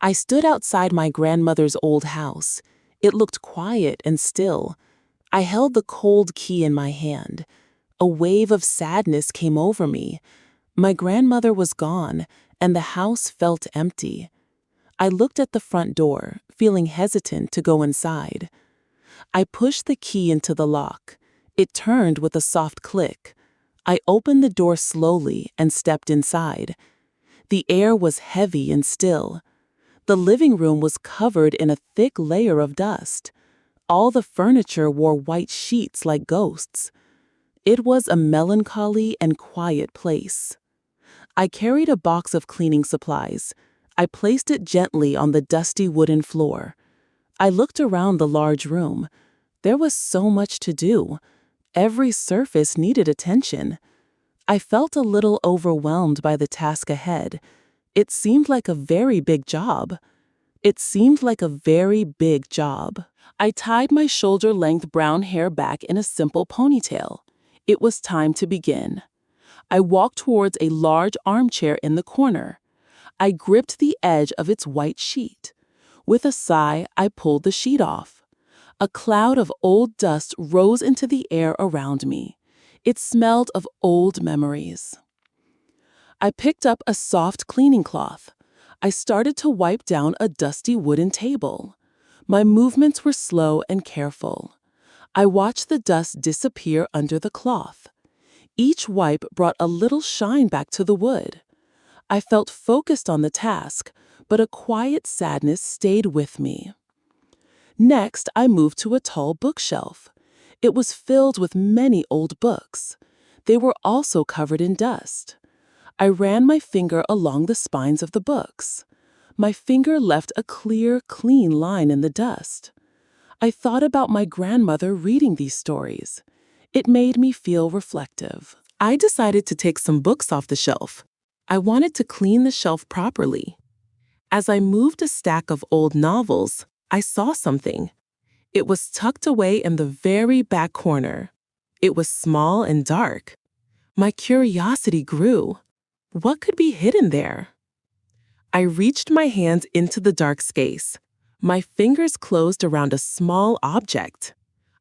I stood outside my grandmother's old house. It looked quiet and still. I held the cold key in my hand. A wave of sadness came over me. My grandmother was gone, and the house felt empty. I looked at the front door, feeling hesitant to go inside. I pushed the key into the lock. It turned with a soft click. I opened the door slowly and stepped inside. The air was heavy and still. The living room was covered in a thick layer of dust. All the furniture wore white sheets like ghosts. It was a melancholy and quiet place. I carried a box of cleaning supplies. I placed it gently on the dusty wooden floor. I looked around the large room. There was so much to do. Every surface needed attention. I felt a little overwhelmed by the task ahead. It seemed like a very big job. I tied my shoulder-length brown hair back in a simple ponytail. It was time to begin. I walked towards a large armchair in the corner. I gripped the edge of its white sheet. With a sigh, I pulled the sheet off. A cloud of old dust rose into the air around me. It smelled of old memories. I picked up a soft cleaning cloth. I started to wipe down a dusty wooden table. My movements were slow and careful. I watched the dust disappear under the cloth. Each wipe brought a little shine back to the wood. I felt focused on the task, but a quiet sadness stayed with me. Next, I moved to a tall bookshelf. It was filled with many old books. They were also covered in dust. I ran my finger along the spines of the books. My finger left a clear, clean line in the dust. I thought about my grandmother reading these stories. It made me feel reflective. I decided to take some books off the shelf. I wanted to clean the shelf properly. As I moved a stack of old novels, I saw something. It was tucked away in the very back corner. It was small and dark. My curiosity grew. What could be hidden there? I reached my hands into the dark space. My fingers closed around a small object.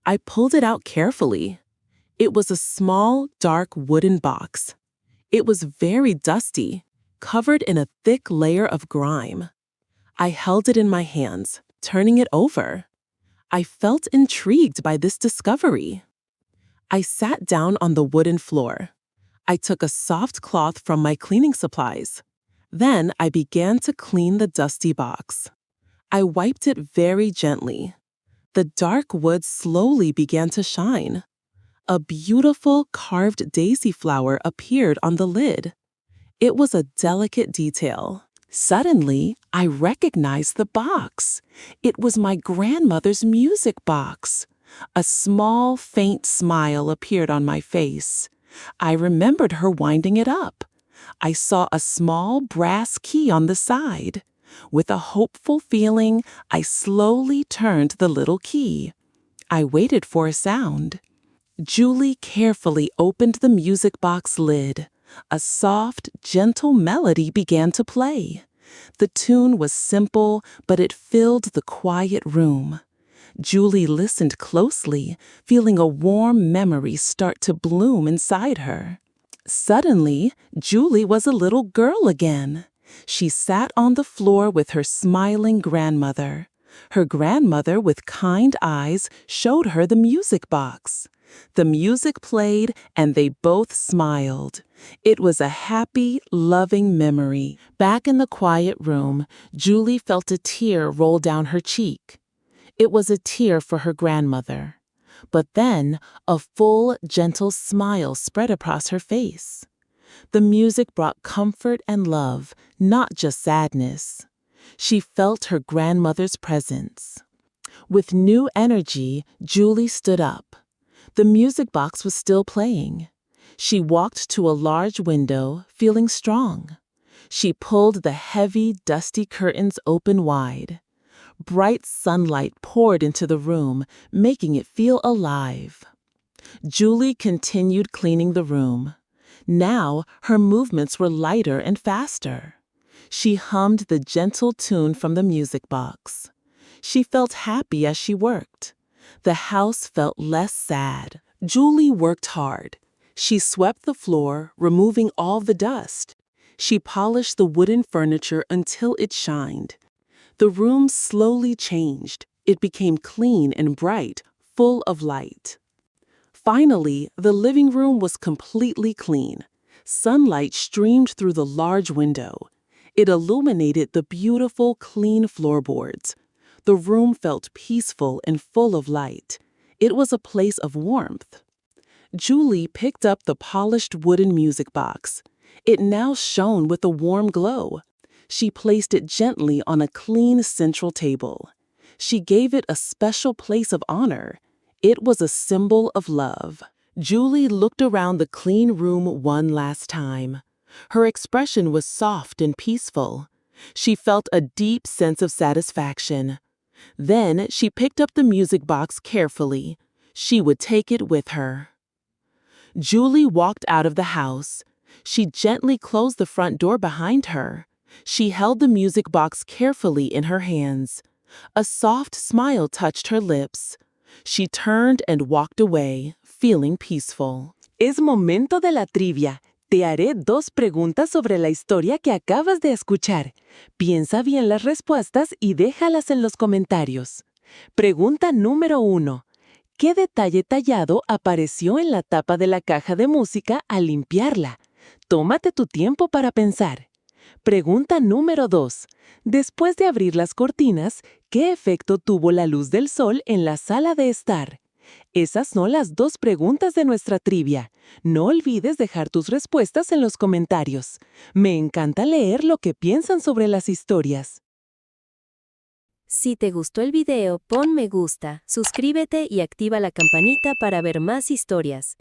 I pulled it out carefully. It was a small, dark wooden box. It was very dusty, covered in a thick layer of grime. I held it in my hands, turning it over. I felt intrigued by this discovery. I sat down on the wooden floor. I took a soft cloth from my cleaning supplies. Then I began to clean the dusty box. I wiped it very gently. The dark wood slowly began to shine. A beautiful carved daisy flower appeared on the lid. It was a delicate detail. Suddenly, I recognized the box. It was my grandmother's music box. A small, faint smile appeared on my face. I remembered her winding it up. I saw a small brass key on the side. With a hopeful feeling, I slowly turned the little key. I waited for a sound. Julie carefully opened the music box lid. A soft, gentle melody began to play. The tune was simple, but it filled the quiet room. Julie listened closely, feeling a warm memory start to bloom inside her. Suddenly, Julie was a little girl again. She sat on the floor with her smiling grandmother. Her grandmother, with kind eyes, showed her the music box. The music played, and they both smiled. It was a happy, loving memory. Back in the quiet room, Julie felt a tear roll down her cheek. It was a tear for her grandmother. But then, a full, gentle smile spread across her face. The music brought comfort and love, not just sadness. She felt her grandmother's presence. With new energy, Julie stood up. The music box was still playing. She walked to a large window, feeling strong. She pulled the heavy, dusty curtains open wide. Bright sunlight poured into the room, making it feel alive. Julie continued cleaning the room. Now, her movements were lighter and faster. She hummed the gentle tune from the music box. She felt happy as she worked. The house felt less sad. Julie worked hard. She swept the floor, removing all the dust. She polished the wooden furniture until it shined. The room slowly changed. It became clean and bright, full of light. Finally, the living room was completely clean. Sunlight streamed through the large window. It illuminated the beautiful, clean floorboards. The room felt peaceful and full of light. It was a place of warmth. Julie picked up the polished wooden music box. It now shone with a warm glow. She placed it gently on a clean central table. She gave it a special place of honor. It was a symbol of love. Julie looked around the clean room one last time. Her expression was soft and peaceful. She felt a deep sense of satisfaction. Then she picked up the music box carefully. She would take it with her. Julie walked out of the house. She gently closed the front door behind her. She held the music box carefully in her hands. A soft smile touched her lips. She turned and walked away, feeling peaceful. Es momento de la trivia. Te haré 2 preguntas sobre la historia que acabas de escuchar. Piensa bien las respuestas y déjalas en los comentarios. Pregunta número 1. ¿Qué detalle tallado apareció en la tapa de la caja de música al limpiarla? Tómate tu tiempo para pensar. Pregunta número 2. Después de abrir las cortinas, ¿qué efecto tuvo la luz del sol en la sala de estar? Esas son las 2 preguntas de nuestra trivia. No olvides dejar tus respuestas en los comentarios. Me encanta leer lo que piensan sobre las historias. Si te gustó el video, pon me gusta, suscríbete y activa la campanita para ver más historias.